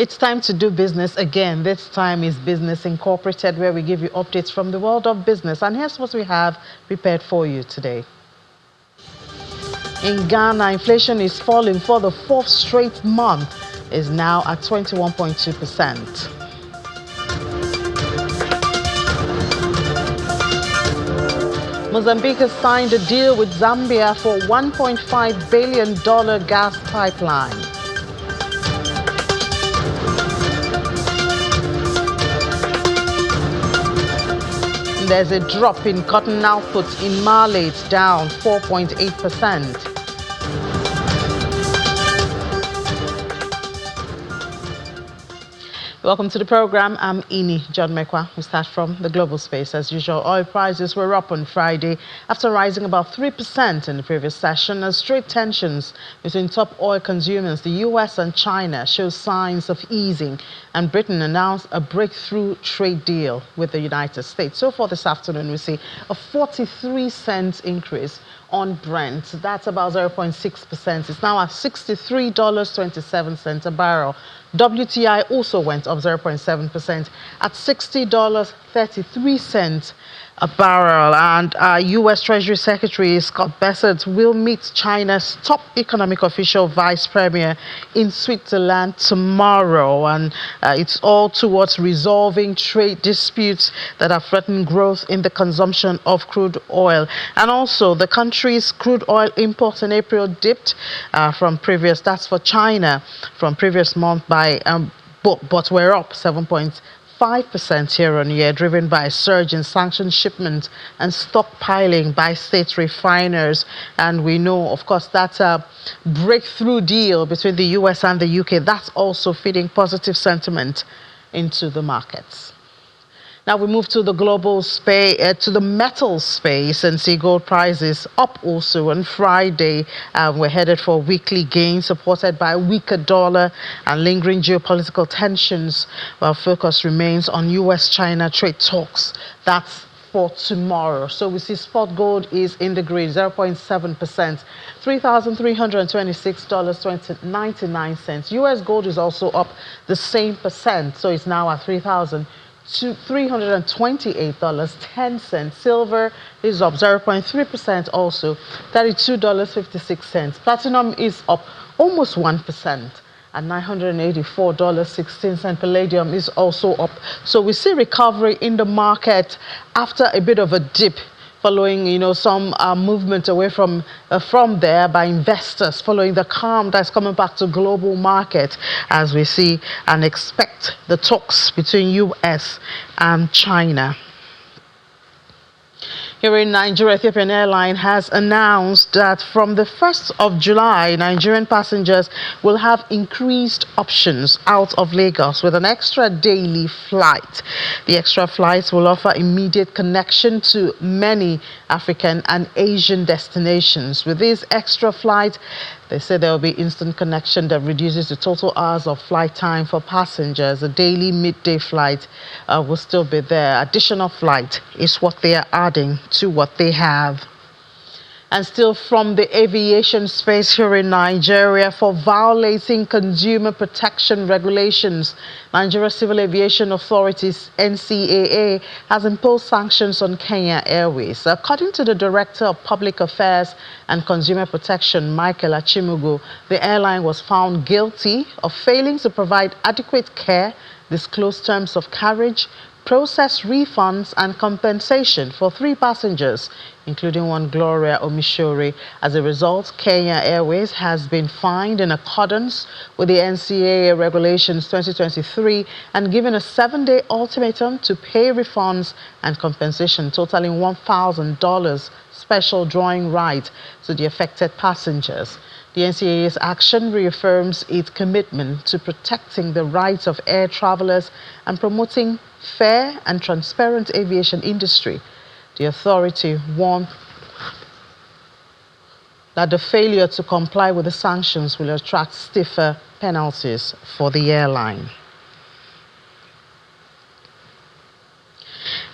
It's time to do business again. This time is Business Incorporated, where we give you updates from the world of business. And here's what we have prepared for you today. In Ghana, inflation is falling for the fourth straight month, is now at 21.2%. Mozambique has signed a deal with Zambia for $1.5 billion gas pipeline. There's a drop in cotton output in Mali. It's down 4.8%. Welcome to the program. I'm Ini John Mekwa. We start from the global space. As usual, oil prices were up on Friday after rising about 3% in the previous session as trade tensions between top oil consumers, the U.S. and China, show signs of easing, and Britain announced a breakthrough trade deal with the United States. So far this afternoon, we see a 43-cent increase on Brent. That's about 0.6%. It's now at $63.27 a barrel. WTI also went up 0.7% at $60.33 a barrel. And U.S. Treasury Secretary Scott Bessent will meet China's top economic official vice premier in Switzerland tomorrow. And it's all towards resolving trade disputes that have threatened growth in the consumption of crude oil. And also, the country's crude oil imports in April dipped that's for China, from previous month but we're up 7.5% year-on-year, driven by a surge in sanctioned shipments and stockpiling by state refiners. And we know, of course, that's a breakthrough deal between the U.S. and the U.K. That's also feeding positive sentiment into the markets. Now we move to the global space, to the metal space, and see gold prices up also on Friday. We're headed for weekly gains supported by a weaker dollar and lingering geopolitical tensions, while focus remains on U.S.-China trade talks. That's for tomorrow. So we see spot gold is in the green, 0.7%, $3,326.99. U.S. gold is also up the same percent, so it's now at $328.10. Silver is up 0.3% also, $32.56. Platinum is up almost 1% at $984.16. Palladium is also up. So we see recovery in the market after a bit of a dip, following, some movement away from there by investors, following the calm that's coming back to global market, as we see and expect the talks between U.S. and China. Here in Nigeria, Ethiopian Airlines has announced that from the 1st of July, Nigerian passengers will have increased options out of Lagos with an extra daily flight. The extra flights will offer immediate connection to many African and Asian destinations. With this extra flight, they say there will be instant connection that reduces the total hours of flight time for passengers. A daily midday flight will still be there. Additional flight is what they are adding to what they have. And still from the aviation space here in Nigeria, for violating consumer protection regulations, Nigeria Civil Aviation Authorities, NCAA, has imposed sanctions on Kenya Airways. According to the Director of Public Affairs and Consumer Protection, Michael Achimugu, the airline was found guilty of failing to provide adequate care, disclose terms of carriage, process refunds and compensation for 3 passengers, including one Gloria Omishore. As a result, Kenya Airways has been fined in accordance with the NCAA Regulations 2023 and given a 7-day ultimatum to pay refunds and compensation totaling $1,000 special drawing right to the affected passengers. The NCAA's action reaffirms its commitment to protecting the rights of air travelers and promoting fair and transparent aviation industry. The authority warned that the failure to comply with the sanctions will attract stiffer penalties for the airline.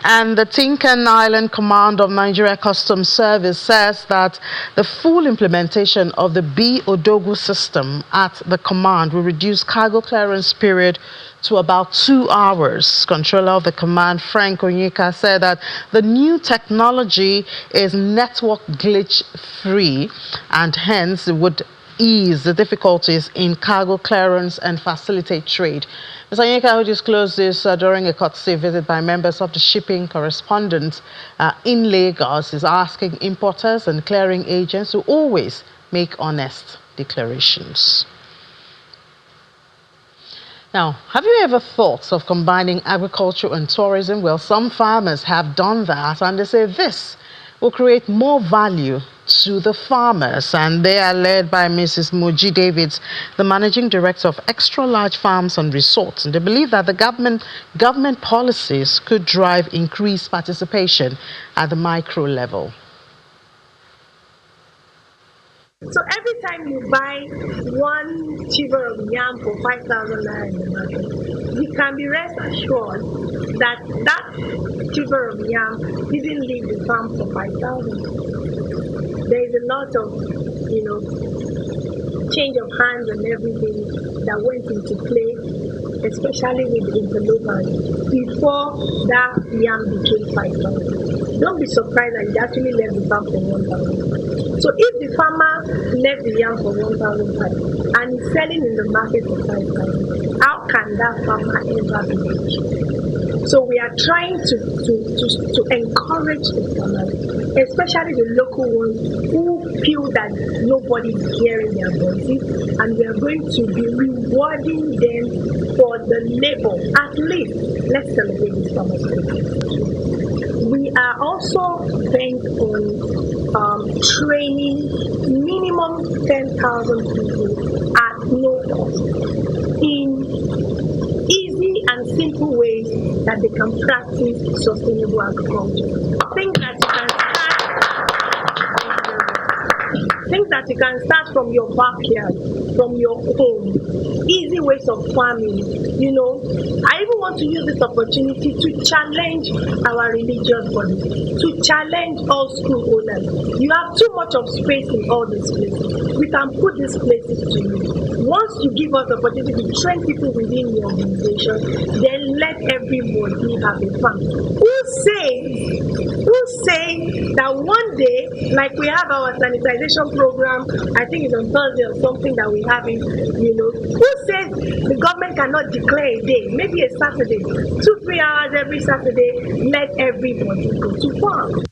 And the Tinkan Island Command of Nigeria Customs Service says that the full implementation of the B Odogu system at the command will reduce cargo clearance period to about 2 hours. Controller of the command, Frank Onyeka, said that the new technology is network glitch free and hence it would ease the difficulties in cargo clearance and facilitate trade. Mr. Onyeka, who disclosed this during a courtesy visit by members of the shipping correspondents in Lagos, is asking importers and clearing agents to always make honest declarations. Now, have you ever thought of combining agriculture and tourism? Well, some farmers have done that, and they say this will create more value to the farmers, and they are led by Mrs. Moji Davids, the managing director of Extra Large Farms and Resorts, and they believe that the government policies could drive increased participation at the micro level. So every time you buy 1 chiver of yam for 5,000 naira in the market, you can be rest assured that that chiver of yam didn't leave the farm for 5,000. There is a lot of, change of hands and everything that went into play, especially with the interlopers, before that yam became 5,000. Don't be surprised that it actually left the farm for 1,000. So if the farmer left the yam for 1,500 and is selling in the market for 5,000, how can that farmer ever be rich? So we are trying to encourage the farmers, especially the local ones who feel that nobody is hearing their voices, and we are going to be rewarding them for the labor. At least, let's celebrate this farmers' festival. We are also bent on training minimum 10,000 people at no cost in easy and simple ways that they can practice sustainable agriculture. Things that you can start from your backyard, from your home, easy ways of farming. I even want to use this opportunity to challenge our religious bodies, to challenge all school owners. You have too much of space in all these places. We can put these places to use. Once you give us the opportunity to train people within your organization, then let everybody have a farm. Who say that one day, like we have our sanitization program, I think it's on Thursday or something that we have it, who says the government cannot declare a day, maybe a Saturday, 2-3 hours every Saturday, let everybody go to farm.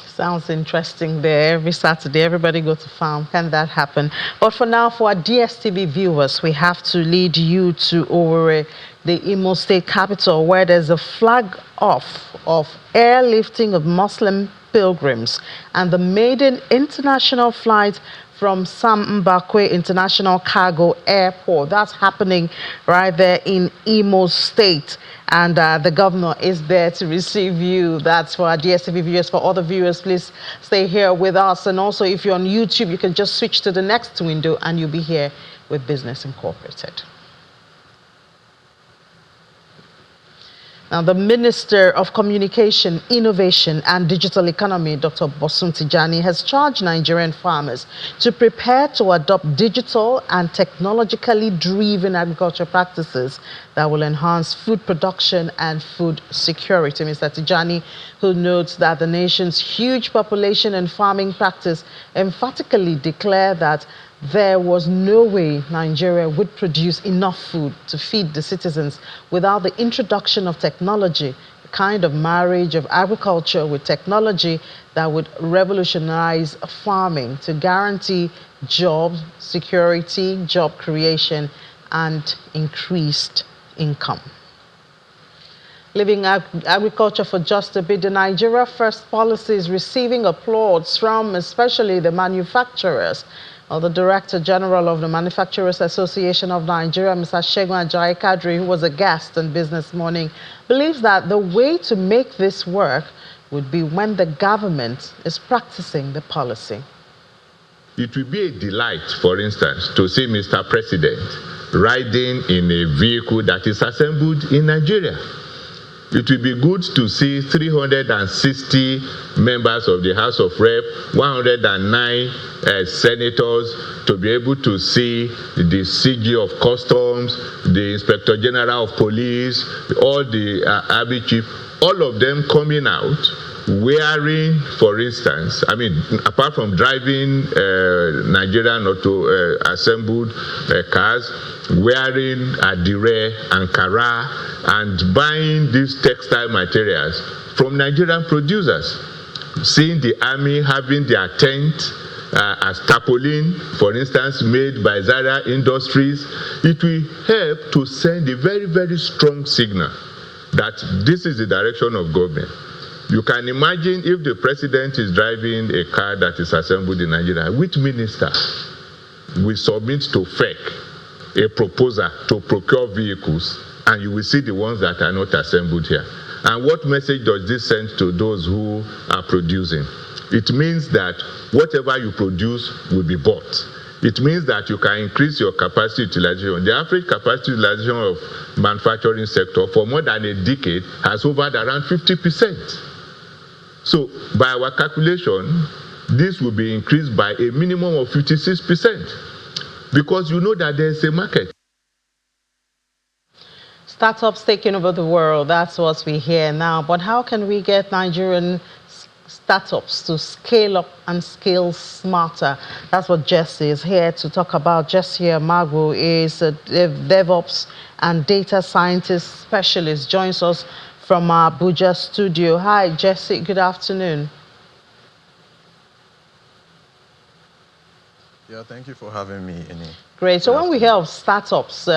Sounds interesting there. Every Saturday, everybody go to farm. Can that happen? But for now, for our DSTV viewers, we have to lead you to Owerri, the Imo State capital, where there's a flag off of airlifting of Muslim pilgrims and the maiden international flight from Sam Mbakwe International Cargo Airport. That's happening right there in Imo State. And the governor is there to receive you. That's for our DSTV viewers. For other viewers, please stay here with us. And also, if you're on YouTube, you can just switch to the next window and you'll be here with Business Incorporated. Now, the Minister of Communication, Innovation and Digital Economy, Dr. Bosun Tijani, has charged Nigerian farmers to prepare to adopt digital and technologically driven agriculture practices that will enhance food production and food security. Mr. Tijani, who notes that the nation's huge population and farming practice, emphatically declared that there was no way Nigeria would produce enough food to feed the citizens without the introduction of technology, a kind of marriage of agriculture with technology that would revolutionize farming to guarantee job security, job creation, and increased income. Leaving agriculture for just a bit, the Nigeria First policy is receiving applause from especially the manufacturers. The Director General of the Manufacturers Association of Nigeria, Mr. Segun Ajayi Kadri, who was a guest on Business Morning, believes that the way to make this work would be when the government is practicing the policy. It will be a delight, for instance, to see Mr. President riding in a vehicle that is assembled in Nigeria. It will be good to see 360 members of the House of Rep, 109 senators, to be able to see the CG of Customs, the Inspector General of Police, all the Army Chief, all of them coming out wearing, for instance, I mean, apart from driving Nigerian auto assembled cars, wearing Adire, Ankara, and buying these textile materials from Nigerian producers. Seeing the army having their tent as tarpaulin, for instance, made by Zara Industries, it will help to send a very, very strong signal that this is the direction of government. You can imagine if the president is driving a car that is assembled in Nigeria, which minister will submit to FEC a proposal to procure vehicles, and you will see the ones that are not assembled here. And what message does this send to those who are producing? It means that whatever you produce will be bought. It means that you can increase your capacity utilization. The average capacity utilization of manufacturing sector for more than a decade has hovered around 50%. So by our calculation, this will be increased by a minimum of 56%, because you know that there is a market. Startups taking over the world, that's what we hear now. But how can we get Nigerian startups to scale up and scale smarter? That's what Jesse is here to talk about. Jesse Magwu is a DevOps and data scientist specialist, joins us from our Abuja studio. Hi, Jesse, good afternoon. Yeah, thank you for having me, Ini. Great. So when we hear of startups,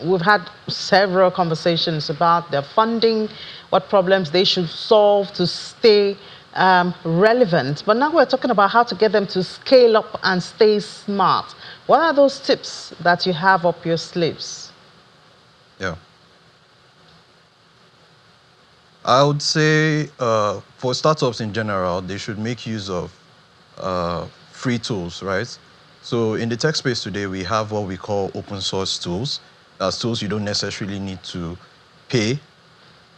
we've had several conversations about their funding, what problems they should solve to stay relevant. But now we're talking about how to get them to scale up and stay smart. What are those tips that you have up your sleeves? Yeah. I would say for startups in general, they should make use of free tools, right? So in the tech space today, we have what we call open source tools. That's tools you don't necessarily need to pay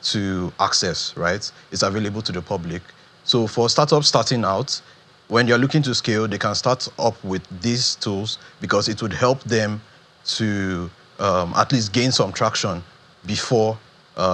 to access, right? It's available to the public. So for startups starting out, when you're looking to scale, they can start up with these tools because it would help them to at least gain some traction before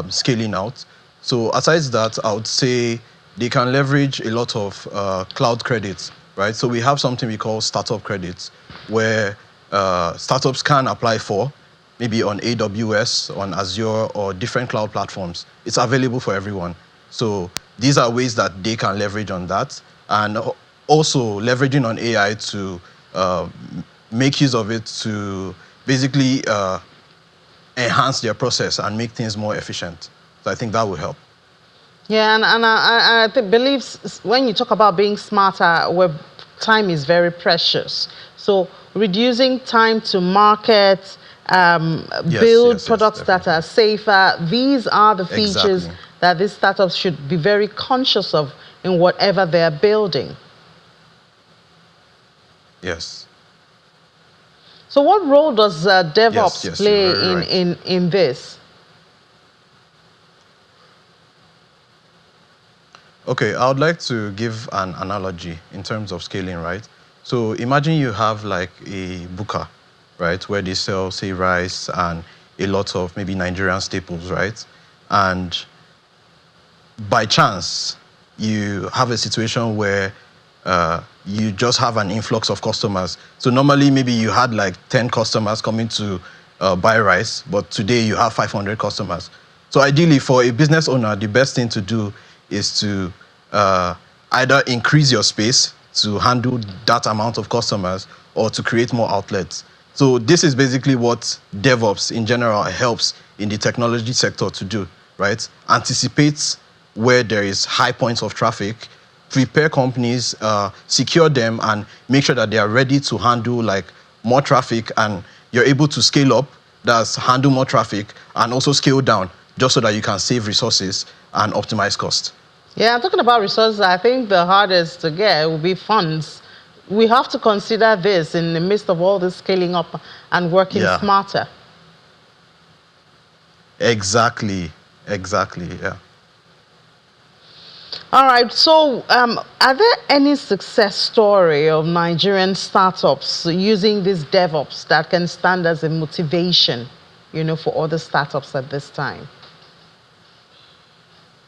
scaling out. So aside that, I would say they can leverage a lot of cloud credits, right? So we have something we call startup credits, where startups can apply for, maybe on AWS, on Azure, or different cloud platforms. It's available for everyone. So these are ways that they can leverage on that, and also leveraging on AI to make use of it to basically enhance their process and make things more efficient. So I think that will help. Yeah, and I believe when you talk about being smarter, where time is very precious. So reducing time to market, build products that are safer. These are the features that these startups should be very conscious of in whatever they're building. Yes. So what role does DevOps play in this? Okay, I would like to give an analogy in terms of scaling, right? So imagine you have like a buka, right, where they sell, say, rice and a lot of maybe Nigerian staples, right? And by chance, you have a situation where you just have an influx of customers. So normally maybe you had like 10 customers coming to buy rice, but today you have 500 customers. So ideally for a business owner, the best thing to do is to either increase your space to handle that amount of customers or to create more outlets. So this is basically what DevOps in general helps in the technology sector to do, right? Anticipate where there is high points of traffic, prepare companies, secure them, and make sure that they are ready to handle like more traffic, and you're able to scale up, that's handle more traffic, and also scale down, just so that you can save resources and optimize cost. Yeah, I'm talking about resources. I think the hardest to get will be funds. We have to consider this in the midst of all this scaling up and working smarter. Exactly, yeah. All right. So, are there any success story of Nigerian startups using this DevOps that can stand as a motivation, for other startups at this time?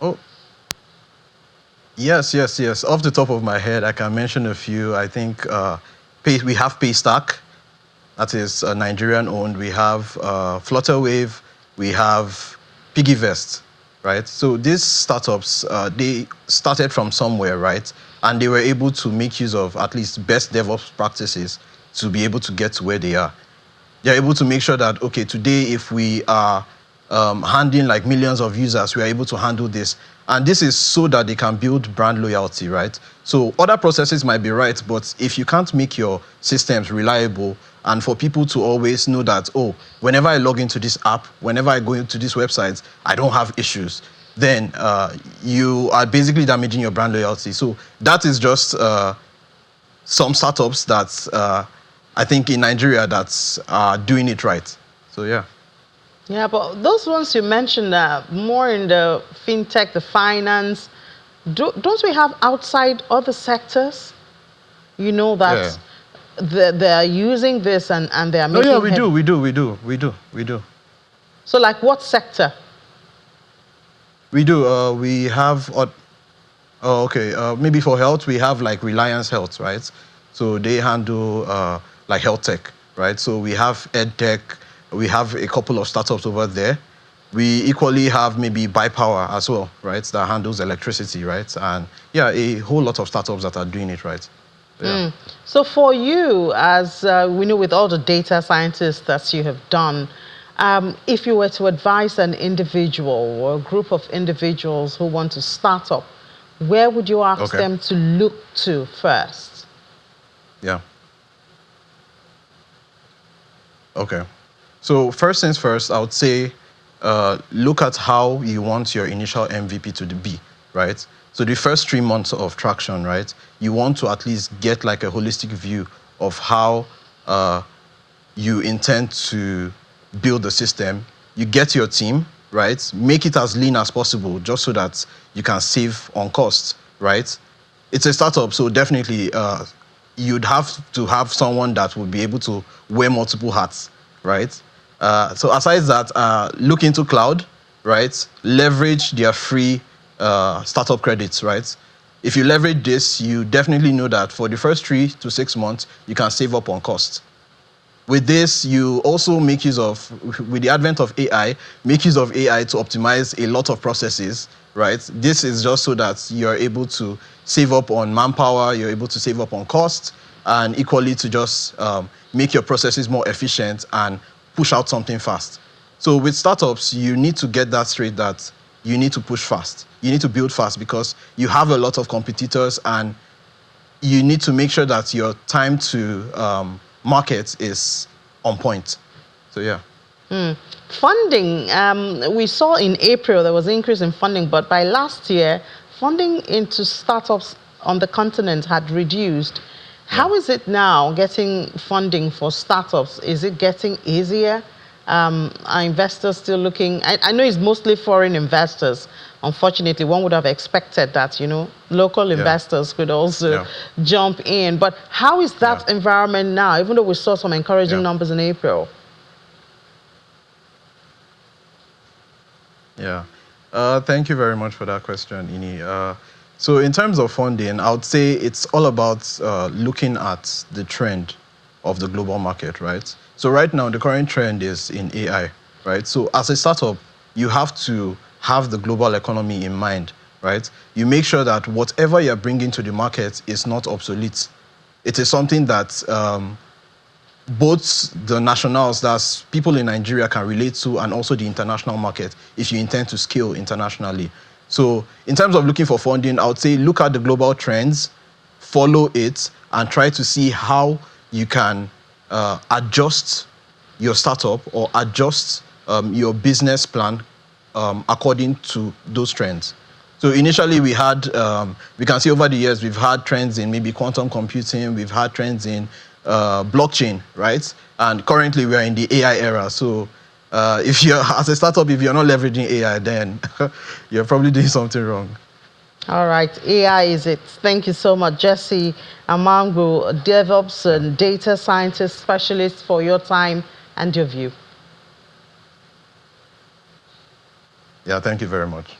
Oh, yes. Off the top of my head, I can mention a few. I think we have Paystack, that is Nigerian owned. We have Flutterwave. We have PiggyVest, right? So these startups, they started from somewhere, right? And they were able to make use of at least best DevOps practices to be able to get to where they are. They're able to make sure that, okay, today if we are handling like millions of users, we are able to handle this. And this is so that they can build brand loyalty, right? So other processes might be right, but if you can't make your systems reliable and for people to always know that, oh, whenever I log into this app, whenever I go into these websites, I don't have issues, then you are basically damaging your brand loyalty. So that is just some startups that I think in Nigeria that are doing it right. So yeah. Yeah, but those ones you mentioned are more in the fintech, the finance. Don't we have outside other sectors? That they're using this and they're making. Oh yeah, we do. So like what sector? We do. We have. Maybe for health, we have like Reliance Health, right? So they handle like health tech, right? So we have EdTech. We have a couple of startups over there. We equally have maybe BuyPower as well, right? That handles electricity, right? And yeah, a whole lot of startups that are doing it right. Yeah. So for you, as we know with all the data scientists that you have done, if you were to advise an individual or a group of individuals who want to start up, where would you ask them to look to first? Yeah. Okay. So first things first, I would say look at how you want your initial MVP to be, right? So the first 3 months of traction, right? You want to at least get like a holistic view of how you intend to build the system. You get your team, right? Make it as lean as possible just so that you can save on costs, right? It's a startup, so definitely you'd have to have someone that would be able to wear multiple hats, right? So aside that, look into cloud, right? Leverage their free startup credits, right? If you leverage this, you definitely know that for the first 3 to 6 months, you can save up on cost. With this, you also make use of, with the advent of AI, make use of AI to optimize a lot of processes, right? This is just so that you're able to save up on manpower, you're able to save up on cost, and equally to just make your processes more efficient and push out something fast. So with startups, you need to get that straight that you need to push fast. You need to build fast because you have a lot of competitors and you need to make sure that your time to market is on point. So yeah. Funding, we saw in April there was an increase in funding, but by last year, funding into startups on the continent had reduced. How is it now getting funding for startups? Is it getting easier? Are investors still looking? I know it's mostly foreign investors. Unfortunately, one would have expected that, local investors could also jump in. But how is that environment now, even though we saw some encouraging numbers in April? Yeah. Thank you very much for that question, Ini. So in terms of funding, I would say it's all about looking at the trend of the global market, right? So right now, the current trend is in AI, right? So as a startup, you have to have the global economy in mind, right? You make sure that whatever you're bringing to the market is not obsolete. It is something that both the nationals, that's people in Nigeria, can relate to, and also the international market if you intend to scale internationally. So in terms of looking for funding, I would say look at the global trends, follow it, and try to see how you can adjust your startup or adjust your business plan according to those trends. So initially we had, we can see over the years, we've had trends in maybe quantum computing, we've had trends in blockchain, right? And currently we are in the AI era. So if you're, as a startup, if you're not leveraging AI, then you're probably doing something wrong. All right, AI is it. Thank you so much, Jesse Amango, DevOps and data scientist specialist, for your time and your view. Yeah, thank you very much.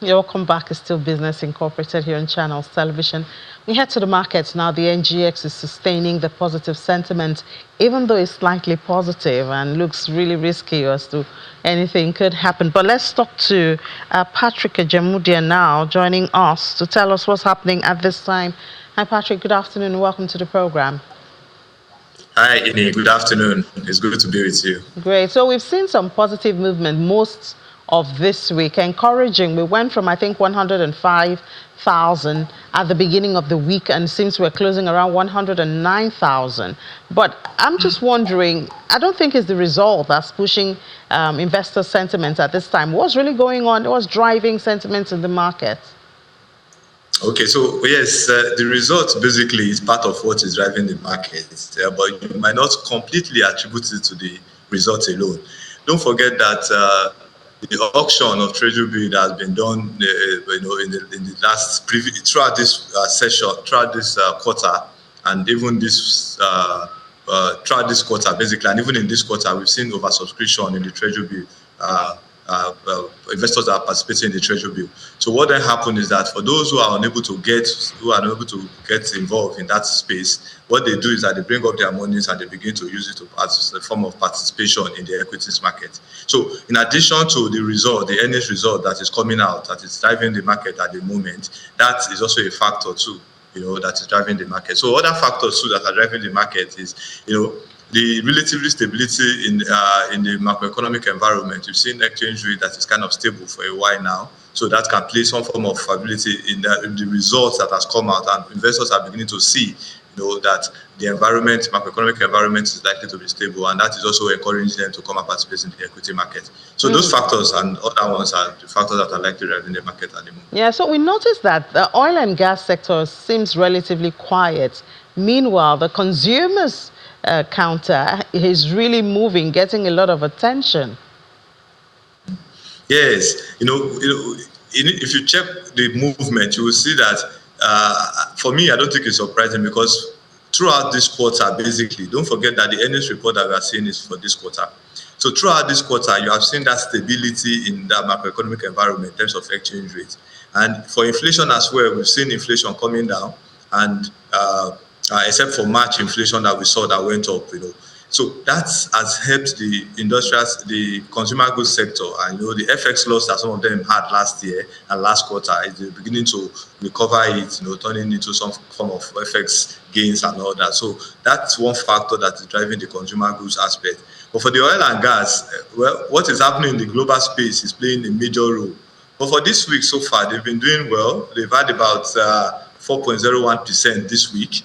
You're welcome back. It's still Business Incorporated here on Channels Television. We head to the markets now. The NGX is sustaining the positive sentiment, even though it's slightly positive and looks really risky as to anything could happen. But let's talk to Patrick Ajamudia now, joining us to tell us what's happening at this time. Hi, Patrick. Good afternoon. Welcome to the program. Hi, Ini. Good afternoon. It's good to be with you. Great. So we've seen some positive movement most of this week, encouraging. We went from, I think, 105,000 at the beginning of the week, and since we're closing around 109,000. But I'm just wondering, I don't think it's the result that's pushing investor sentiment at this time. What's really going on? What's driving sentiment in the market? Okay, so yes, the result basically is part of what is driving the market, but you might not completely attribute it to the result alone. Don't forget that the auction of treasury bill that has been done, in the last throughout this session, throughout this quarter, and even this throughout this quarter, basically, and even in this quarter, we've seen oversubscription in the treasury bill. Investors are participating in the treasury bill. So what then happened is that for those who are unable to get involved in that space, what they do is that they bring up their monies and they begin to use it as a form of participation in the equities market. So in addition to the result, the earnings result that is coming out, that is driving the market at the moment, that is also a factor too, that is driving the market. So other factors too that are driving the market is, the relatively stability in the macroeconomic environment. You've seen exchange rate that is kind of stable for a while now, so that can play some form of stability in the results that has come out, and investors are beginning to see, that the macroeconomic environment is likely to be stable, and that is also encouraging them to come and participate in the equity market. So those factors and other ones are the factors that are likely driving the market at the moment. Yeah, so we noticed that the oil and gas sector seems relatively quiet. Meanwhile, the consumers counter is really moving, getting a lot of attention. Yes, if you check the movement, you will see that. For me, I don't think it's surprising, because throughout this quarter, basically, don't forget that the earnings report that we are seeing is for this quarter. So throughout this quarter, you have seen that stability in that macroeconomic environment in terms of exchange rates, and for inflation as well, we've seen inflation coming down, and except for March inflation that we saw that went up, So that has helped the consumer goods sector, and the FX loss that some of them had last year and last quarter is beginning to recover it, turning into some form of FX gains and all that. So that's one factor that is driving the consumer goods aspect. But for the oil and gas, well, what is happening in the global space is playing a major role. But for this week so far, they've been doing well. They've had about 4.01% this week.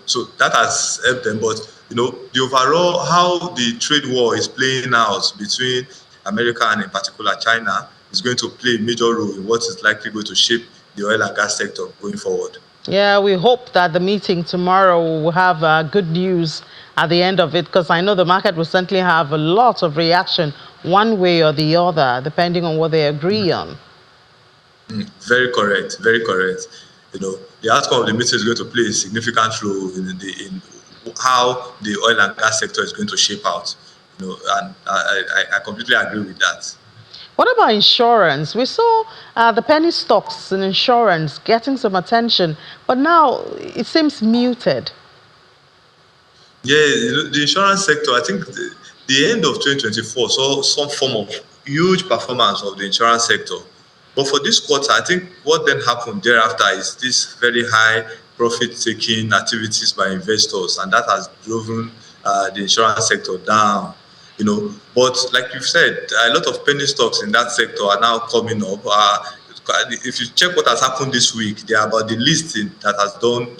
So that has helped them. But the overall, how the trade war is playing out between America and in particular China is going to play a major role in what is likely going to shape the oil and gas sector going forward. Yeah, we hope that the meeting tomorrow will have good news at the end of it, because I know the market will certainly have a lot of reaction one way or the other, depending on what they agree on. Very correct, very correct. The outcome of the meeting is going to play a significant role in how the oil and gas sector is going to shape out. And I completely agree with that. What about insurance? We saw the penny stocks in insurance getting some attention, but now it seems muted. Yeah, the insurance sector, I think the end of 2024 saw some form of huge performance of the insurance sector. But for this quarter, I think what then happened thereafter is this very high profit-taking activities by investors, and that has driven the insurance sector down. But like you've said, a lot of penny stocks in that sector are now coming up. If you check what has happened this week, they are about the listing that has done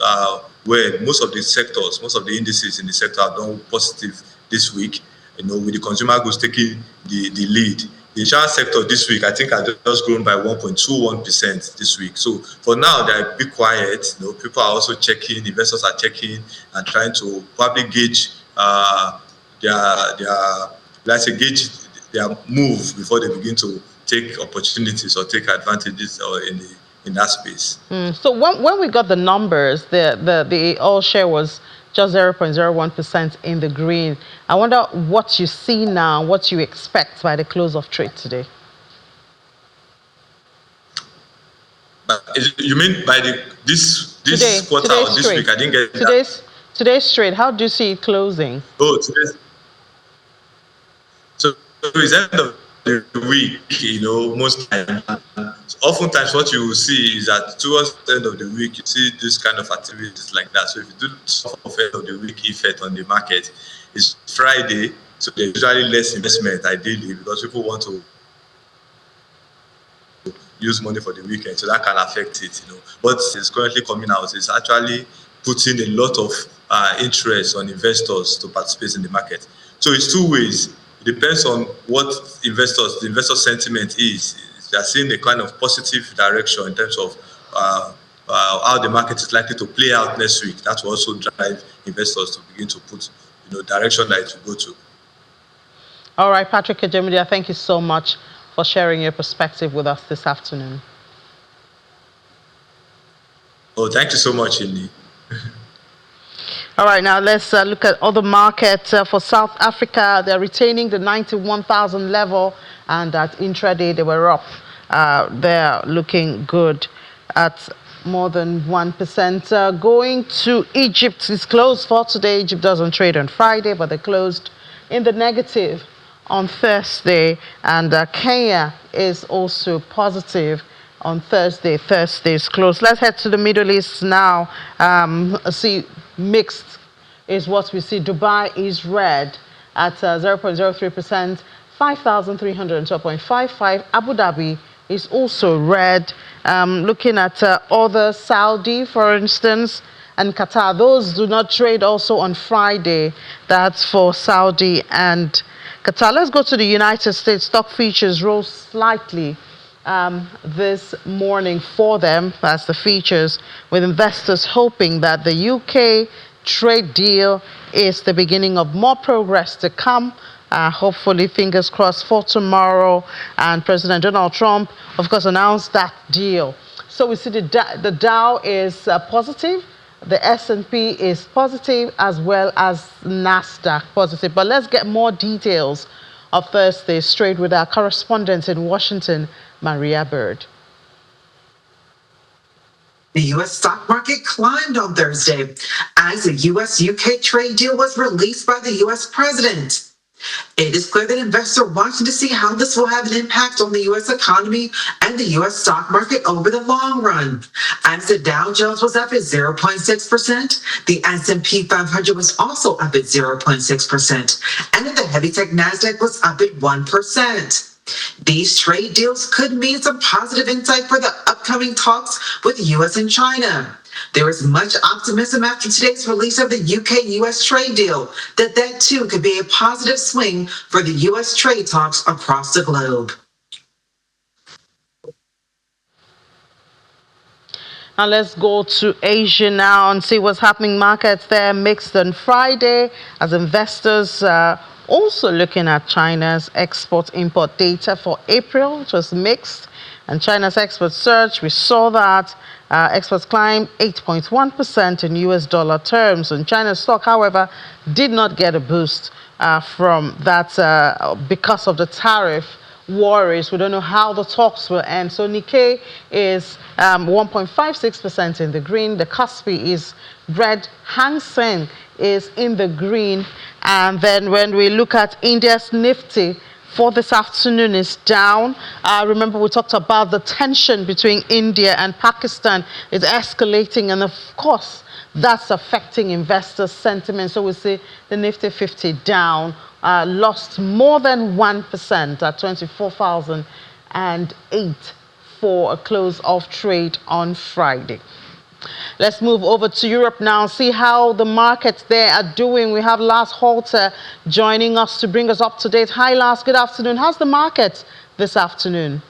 well. Most of the sectors, most of the indices in the sector have done positive this week, with the consumer goods taking the lead. The insurance sector this week, I think, has just grown by 1.21% this week. So for now, they're a bit quiet. People are also checking, investors are checking and trying to probably gauge their move before they begin to take opportunities or take advantages in in that space. So when we got the numbers, the oil share was just 0.01% in the green. I wonder what you see now, what you expect by the close of trade today. But you mean by this quarter or this week? I didn't get that. Today's trade. How do you see it closing? Oh, today's. So it's end of the week, most times. Oftentimes what you will see is that towards the end of the week, you see this kind of activities like that. So if you do sort of end of the week effect on the market, it's Friday, so there's usually less investment ideally because people want to use money for the weekend, so that can affect it, But it's currently coming out, it's actually putting a lot of interest on investors to participate in the market. So it's two ways. It depends on what the investor sentiment is. They are seeing a kind of positive direction in terms of how the market is likely to play out next week. That will also drive investors to begin to put, direction that it will go to. All right, Patrick Ejemidia, thank you so much for sharing your perspective with us this afternoon. Oh, thank you so much, Indy. All right, now let's look at other markets. For South Africa, they're retaining the 91,000 level, and at intraday they were up. They're looking good at more than 1%. Going to Egypt, it's closed for today. Egypt doesn't trade on Friday, but they closed in the negative on Thursday, and Kenya is also positive on Thursday. Thursday's closed. Let's head to the Middle East now. See, mixed is what we see. Dubai is red at 0.03%, 5,312.55. Abu Dhabi is also red. Looking at other Saudi, for instance, and Qatar, those do not trade also on Friday. That's for Saudi and Qatar. Let's go to the United States. Stock futures rose slightly this morning for them. That's the features, with investors hoping that the UK trade deal is the beginning of more progress to come. Hopefully, fingers crossed for tomorrow. And President Donald Trump, of course, announced that deal. So we see the Dow is positive. The S&P is positive, as well as NASDAQ positive. But let's get more details of Thursday's trade with our correspondent in Washington, Maria Bird. The U.S. stock market climbed on Thursday as the U.S.-UK trade deal was released by the U.S. president. It is clear that investors are watching to see how this will have an impact on the U.S. economy and the U.S. stock market over the long run. As the Dow Jones was up at 0.6%, the S&P 500 was also up at 0.6%, and the heavy-tech NASDAQ was up at 1%. These trade deals could mean some positive insight for the upcoming talks with the U.S. and China. There is much optimism after today's release of the UK-US trade deal that too could be a positive swing for the U.S. trade talks across the globe. Now let's go to Asia now and see what's happening. Markets there mixed on Friday as investors also looking at China's export-import data for April, which was mixed. And China's export surge, we saw that. Exports climbed 8.1% in US dollar terms. And China's stock, however, did not get a boost from that because of the tariff worries. We don't know how the talks will end. So Nikkei is 1.56% in the green. The Kospi is red. Hang Seng is in the green. And then when we look at India's Nifty for this afternoon is down. Remember, we talked about the tension between India and Pakistan is escalating, and of course, that's affecting investor sentiment. So we see the Nifty 50 down, lost more than 1% at 24,008 for a close of trade on Friday. Let's move over to Europe now, see how the markets there are doing. We have Lars Holter joining us to bring us up to date. Hi, Lars. Good afternoon. How's the market this afternoon?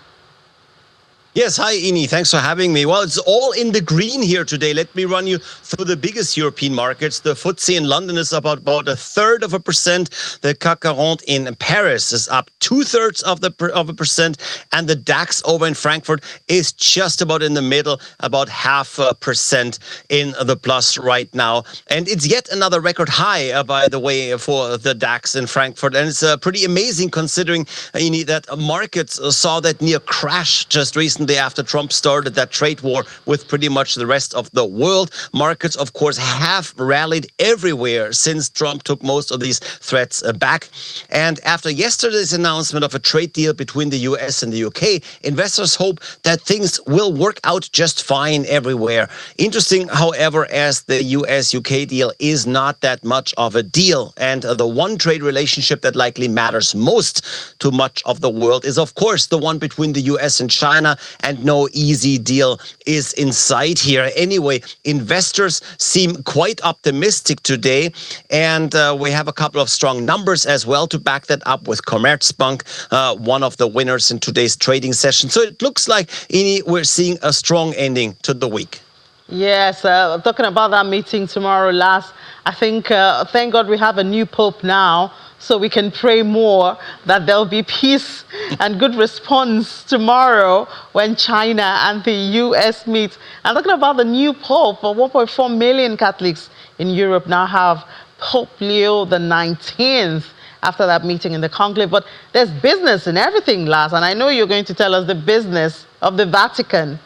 Yes, hi, Ini. Thanks for having me. Well, it's all in the green here today. Let me run you through the biggest European markets. The FTSE in London is up about 1/3%. The CAC 40 in Paris is up 2/3 of a percent. And the DAX over in Frankfurt is just about in the middle, about 0.5% in the plus right now. And it's yet another record high, by the way, for the DAX in Frankfurt. And it's pretty amazing considering, Ini, that markets saw that near crash just recently after Trump started that trade war with pretty much the rest of the world. Markets, of course, have rallied everywhere since Trump took most of these threats back. And after yesterday's announcement of a trade deal between the US and the UK, investors hope that things will work out just fine everywhere. Interesting, however, as the US-UK deal is not that much of a deal. And the one trade relationship that likely matters most to much of the world is, of course, the one between the US and China. And no easy deal is in sight here. Anyway, investors seem quite optimistic today, and we have a couple of strong numbers as well to back that up, with Commerzbank, one of the winners in today's trading session. So it looks like, Ini, we're seeing a strong ending to the week. Yes, talking about that meeting tomorrow, Lars, I think, thank God we have a new pope now, so we can pray more that there'll be peace and good response tomorrow when China and the US meet. I'm talking about the new pope. 1.4 million Catholics in Europe now have Pope Leo the 19th after that meeting in the conclave. But there's business in everything, Lars, and I know you're going to tell us the business of the Vatican.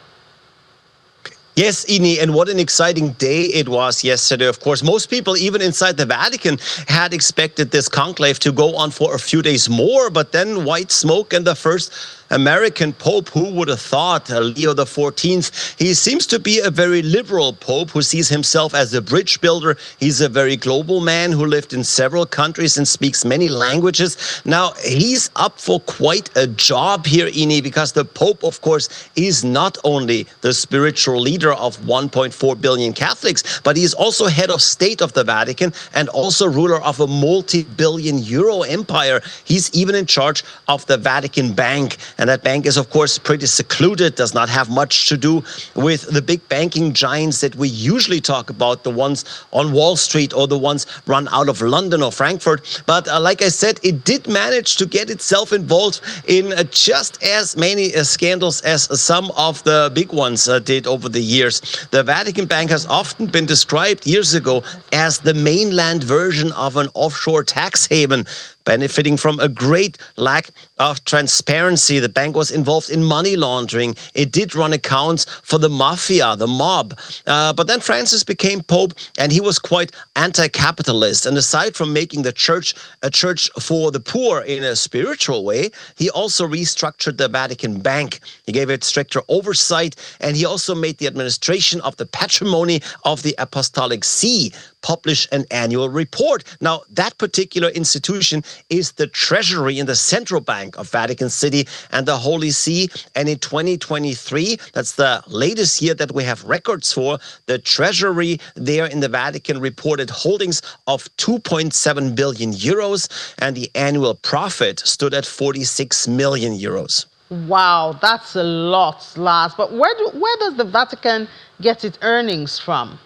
Yes, Ini, and what an exciting day it was yesterday. Of course, most people, even inside the Vatican, had expected this conclave to go on for a few days more, but then white smoke and the first American Pope, who would have thought, Leo XIV. He seems to be a very liberal Pope who sees himself as a bridge builder. He's a very global man who lived in several countries and speaks many languages. Now, he's up for quite a job here, Ini, because the Pope, of course, is not only the spiritual leader of 1.4 billion Catholics, but he's also head of state of the Vatican and also ruler of a multi-billion euro empire. He's even in charge of the Vatican Bank. And that bank is, of course, pretty secluded, does not have much to do with the big banking giants that we usually talk about, the ones on Wall Street or the ones run out of London or Frankfurt. But like I said, it did manage to get itself involved in just as many scandals as some of the big ones did over the years. The Vatican Bank has often been described years ago as the mainland version of an offshore tax haven, benefiting from a great lack of transparency. The bank was involved in money laundering. It did run accounts for the mafia, the mob. But then Francis became Pope, and he was quite anti-capitalist. And aside from making the church a church for the poor in a spiritual way, he also restructured the Vatican Bank. He gave it stricter oversight, and he also made the administration of the patrimony of the Apostolic See publish an annual report. Now, that particular institution is the Treasury in the Central Bank of Vatican City and the Holy See. And in 2023, that's the latest year that we have records for, the Treasury there in the Vatican reported holdings of 2.7 billion euros, and the annual profit stood at 46 million euros. Wow, that's a lot, Lars. But where does the Vatican get its earnings from?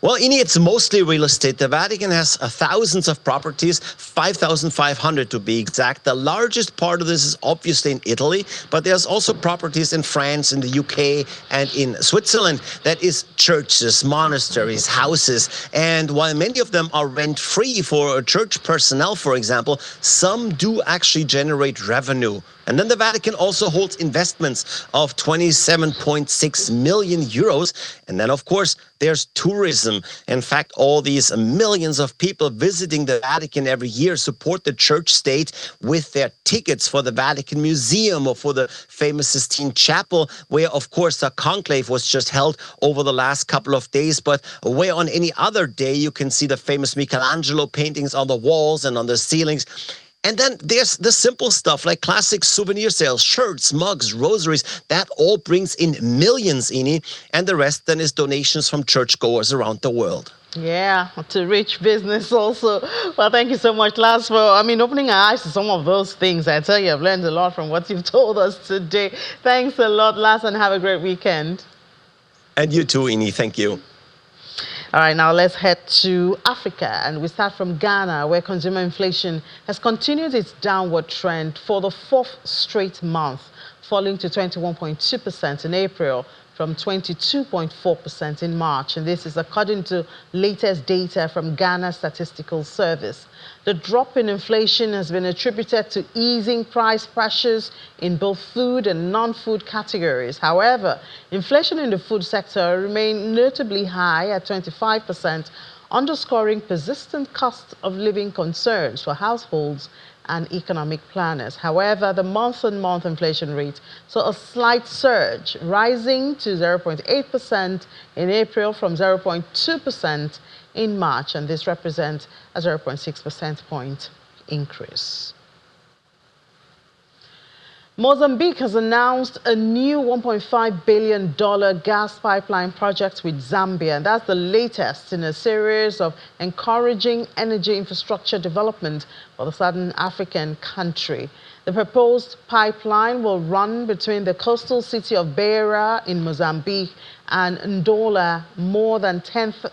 Well, Ini, it's mostly real estate. The Vatican has thousands of properties, 5,500 to be exact. The largest part of this is obviously in Italy, but there's also properties in France, in the UK, and in Switzerland. That is churches, monasteries, houses. And while many of them are rent-free for church personnel, for example, some do actually generate revenue. And then the Vatican also holds investments of 27.6 million euros. And then, of course, there's tourism. In fact, all these millions of people visiting the Vatican every year support the church state with their tickets for the Vatican Museum or for the famous Sistine Chapel, where, of course, the conclave was just held over the last couple of days. But where on any other day you can see the famous Michelangelo paintings on the walls and on the ceilings. And then there's the simple stuff like classic souvenir sales, shirts, mugs, rosaries. That all brings in millions, Ini, and the rest then is donations from churchgoers around the world. Yeah, to reach business also. Well, thank you so much, Lars, for opening our eyes to some of those things. I tell you, I've learned a lot from what you've told us today. Thanks a lot, Lars, and have a great weekend. And you too, Ini. Thank you. All right, now let's head to Africa, and we start from Ghana, where consumer inflation has continued its downward trend for the fourth straight month, falling to 21.2% in April from 22.4% in March. And this is according to latest data from Ghana Statistical Service. The drop in inflation has been attributed to easing price pressures in both food and non-food categories. However, inflation in the food sector remained notably high at 25%, underscoring persistent cost of living concerns for households and economic planners. However, the month-on-month inflation rate saw a slight surge, rising to 0.8% in April from 0.2% in March, and this represents a 0.6 percentage point increase. Mozambique has announced a new $1.5 billion gas pipeline project with Zambia, and that's the latest in a series of encouraging energy infrastructure development for the southern African country. The proposed pipeline will run between the coastal city of Beira in Mozambique and Ndola, more than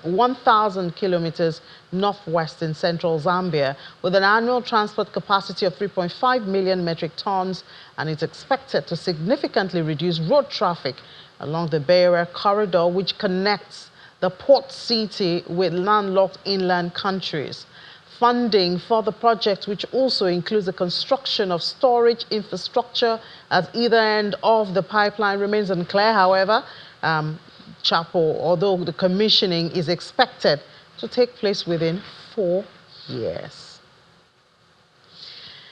1,000 kilometers northwest in central Zambia, with an annual transport capacity of 3.5 million metric tons, and it's expected to significantly reduce road traffic along the Beira corridor, which connects the port city with landlocked inland countries. Funding for the project, which also includes the construction of storage infrastructure at either end of the pipeline, remains unclear. However, although the commissioning is expected to take place within 4 years.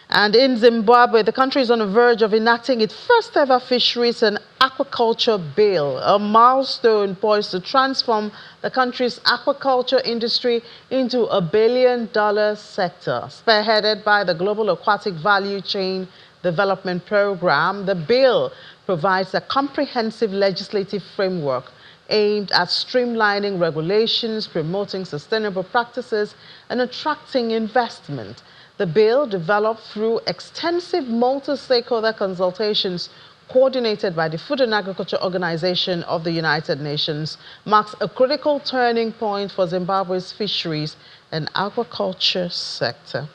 And in Zimbabwe, the country is on the verge of enacting its first ever fisheries and aquaculture bill, a milestone poised to transform the country's aquaculture industry into $1 billion sector. Spearheaded by the Global Aquatic Value Chain Development Program, the bill provides a comprehensive legislative framework aimed at streamlining regulations, promoting sustainable practices, and attracting investment. The bill, developed through extensive multi-stakeholder consultations coordinated by the Food and Agriculture Organization of the United Nations, marks a critical turning point for Zimbabwe's fisheries and aquaculture sector.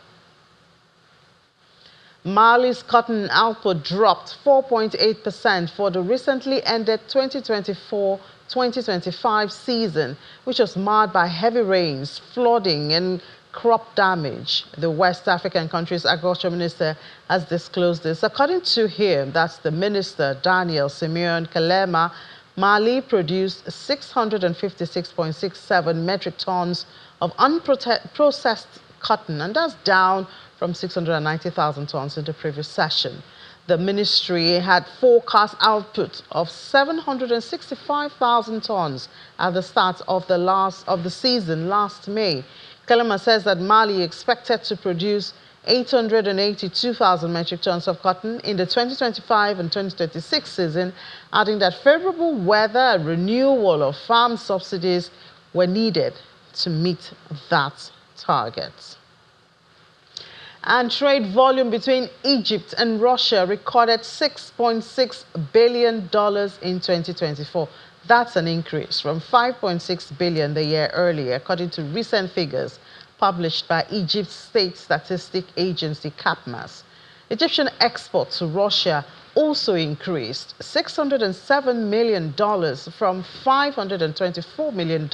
Mali's cotton output dropped 4.8% for the recently ended 2024-2025 season, which was marred by heavy rains, flooding, and crop damage. The West African country's agriculture minister has disclosed this. According to him, that's the minister, Daniel Simeon Kalema, Mali produced 656.67 metric tons of unprocessed cotton, and that's down from 690,000 tons in the previous session. The ministry had forecast output of 765,000 tons at the start of the season last May. Kalema says that Mali expected to produce 882,000 metric tons of cotton in the 2025 and 2026 season, adding that favorable weather and renewal of farm subsidies were needed to meet that target. And trade volume between Egypt and Russia recorded $6.6 billion in 2024. That's an increase from $5.6 billion the year earlier, according to recent figures published by Egypt's state statistic agency, CAPMAS. Egyptian exports to Russia also increased $607 million from $524 million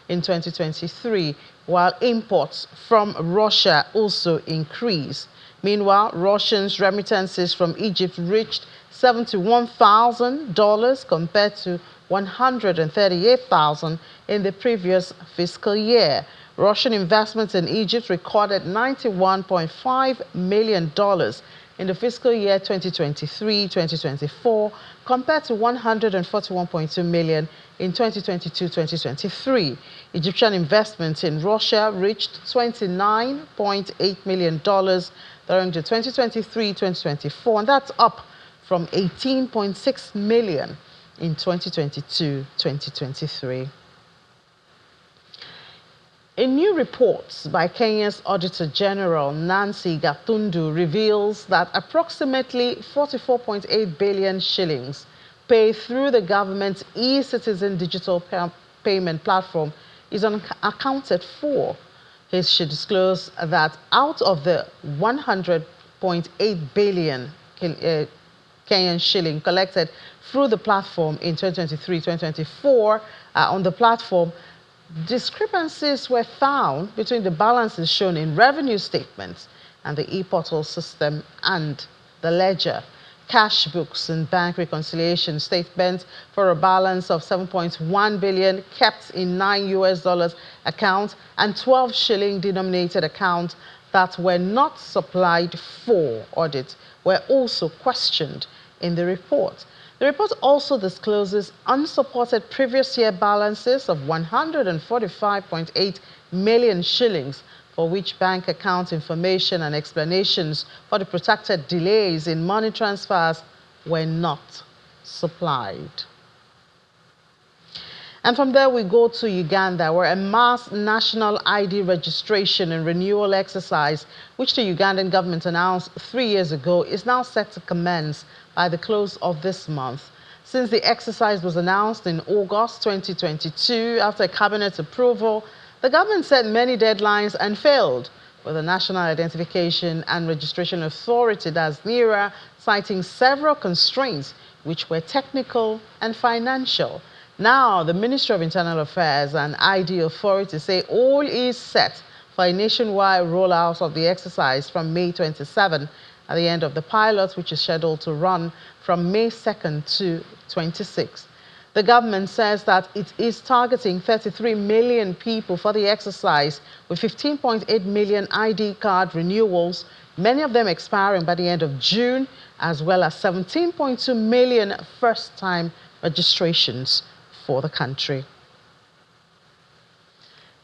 in 2023, while imports from Russia also increased. Meanwhile, Russians' remittances from Egypt reached $71,000 compared to $138,000 in the previous fiscal year. Russian investments in Egypt recorded $91.5 million in the fiscal year 2023-2024 compared to $141.2 million in 2022-2023. Egyptian investments in Russia reached $29.8 million during the 2023-2024, and that's up from $18.6 million in 2022-2023. new report by Kenya's Auditor General, Nancy Gatundu, reveals that approximately 44.8 billion shillings paid through the government's e-citizen digital payment platform is unaccounted for. She disclosed that out of the 100.8 billion Kenyan shilling collected through the platform in 2023-2024 on the platform, discrepancies were found between the balances shown in revenue statements and the e-portal system and the ledger. Cash books and bank reconciliation statements for a balance of 7.1 billion kept in $9 accounts and 12 shilling denominated accounts that were not supplied for audit were also questioned in the report. The report also discloses unsupported previous year balances of 145.8 million shillings, for which bank account information and explanations for the protracted delays in money transfers were not supplied. And from there we go to Uganda, where a mass national ID registration and renewal exercise, which the Ugandan government announced 3 years ago, is now set to commence by the close of this month. Since the exercise was announced in August 2022 after cabinet approval, the government set many deadlines and failed, with the National Identification and Registration Authority, that's NIRA, citing several constraints which were technical and financial. Now, the Ministry of Internal Affairs and ID Authority say all is set for a nationwide rollout of the exercise from May 27 at the end of the pilot, which is scheduled to run from May 2nd to 26th. The government says that it is targeting 33 million people for the exercise, with 15.8 million ID card renewals, many of them expiring by the end of June, as well as 17.2 million first-time registrations for the country.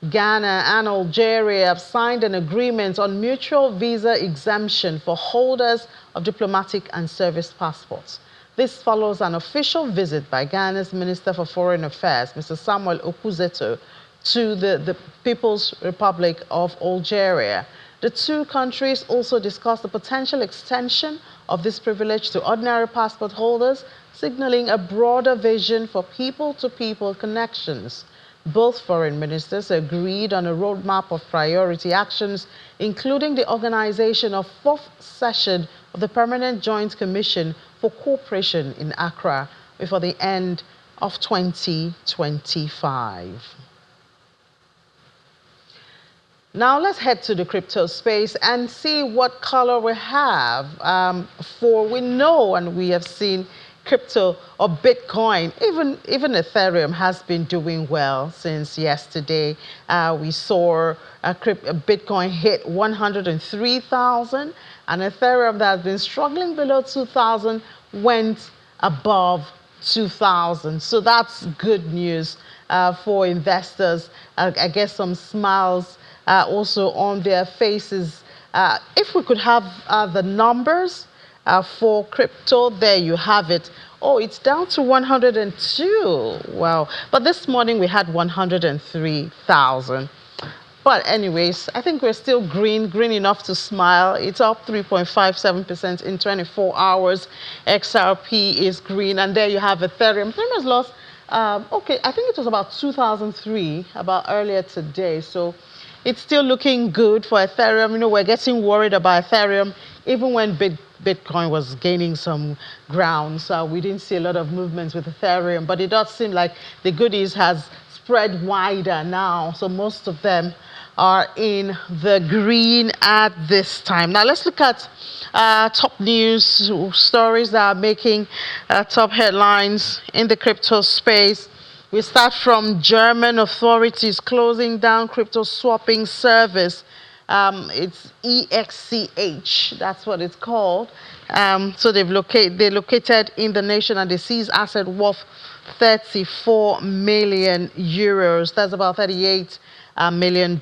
Ghana and Algeria have signed an agreement on mutual visa exemption for holders of diplomatic and service passports. This follows an official visit by Ghana's Minister for Foreign Affairs, Mr. Samuel Okuzeto, to the People's Republic of Algeria. The two countries also discussed the potential extension of this privilege to ordinary passport holders, signaling a broader vision for people-to-people connections. Both foreign ministers agreed on a roadmap of priority actions, including the organization of 4th session of the Permanent Joint Commission for Cooperation in Accra before the end of 2025. Now let's head to the crypto space and see what color we have. We know and we have seen crypto or Bitcoin, even Ethereum has been doing well since yesterday. We saw Bitcoin hit 103,000, and Ethereum that has been struggling below 2,000 went above 2,000. So that's good news for investors. I guess some smiles also on their faces. If we could have the numbers for crypto, there you have it. Oh, it's down to 102. Wow. But this morning we had 103,000. But anyways, I think we're still green enough to smile. It's up 3.57% in 24 hours. XRP is green. And there you have Ethereum. Ethereum has lost, okay, I think it was about 2003, about earlier today. So it's still looking good for Ethereum. You know, we're getting worried about Ethereum even when Bitcoin was gaining some ground. So we didn't see a lot of movements with Ethereum, but it does seem like the goodies has spread wider now. So most of them are in the green at this time. Now let's look at top news stories that are making top headlines in the crypto space. We start from German authorities closing down crypto swapping service. It's EXCH, that's what it's called. So they located in the nation and they seized asset worth 34 million euros. That's about $38 million.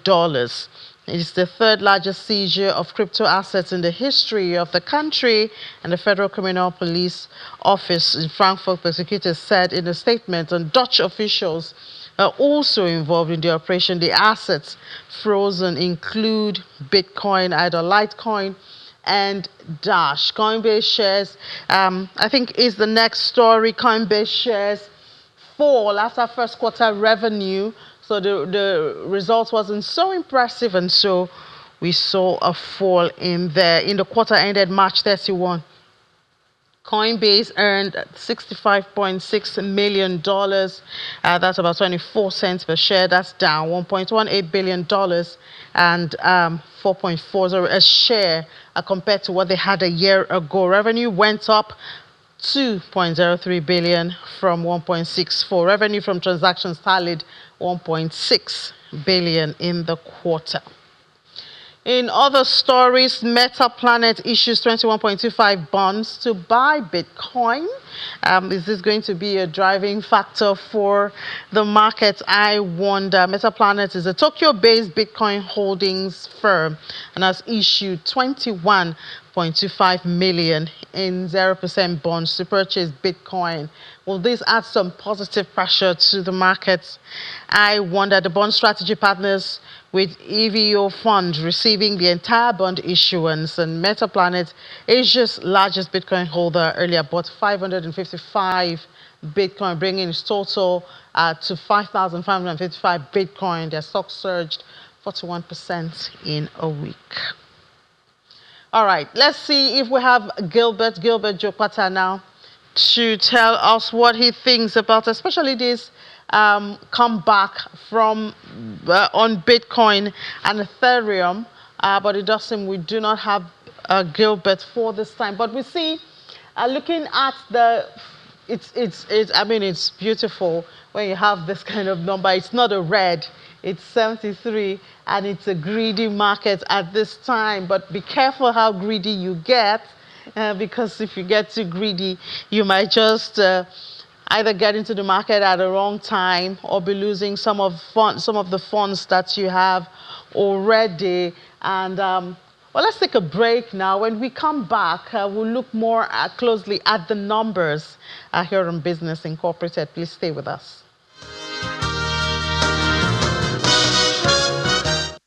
It's the third largest seizure of crypto assets in the history of the country, and the Federal Criminal Police Office in Frankfurt prosecutors said in a statement, and Dutch officials also involved in the operation. The assets frozen include Bitcoin, either Litecoin and Dash. Coinbase shares, I think, is the next story. Coinbase shares fall after first quarter revenue. So the result wasn't so impressive, and so we saw a fall in there. In the quarter ended March 31, Coinbase earned $65.6 million. That's about 24 cents per share. That's down $1.18 billion and 4.40 a share compared to what they had a year ago. Revenue went up 2.03 billion from 1.64. Revenue from transactions tallied 1.6 billion in the quarter. In other stories, Meta Planet issues 21.25 bonds to buy Bitcoin. Is this going to be a driving factor for the market? I wonder. Meta Planet is a Tokyo-based Bitcoin holdings firm and has issued 21.25 million in 0% bonds to purchase Bitcoin. Will this add some positive pressure to the markets? I wonder. The bond strategy partners with EVO Fund receiving the entire bond issuance, and Metaplanet, Asia's largest Bitcoin holder, earlier bought 555 Bitcoin, bringing its total to 5,555 Bitcoin. Their stock surged 41% in a week. All right, let's see if we have Gilbert Jopata now to tell us what he thinks about especially this comeback from on Bitcoin and Ethereum, but it does seem we do not have Gilbert for this time. But we see, looking at the, I mean, it's beautiful when you have this kind of number. It's not a red, it's 73, and it's a greedy market at this time. But be careful how greedy you get, because if you get too greedy, you might just either get into the market at the wrong time or be losing some of the funds that you have already. And well, let's take a break now. When we come back, we'll look more closely at the numbers here on Business Incorporated. Please stay with us.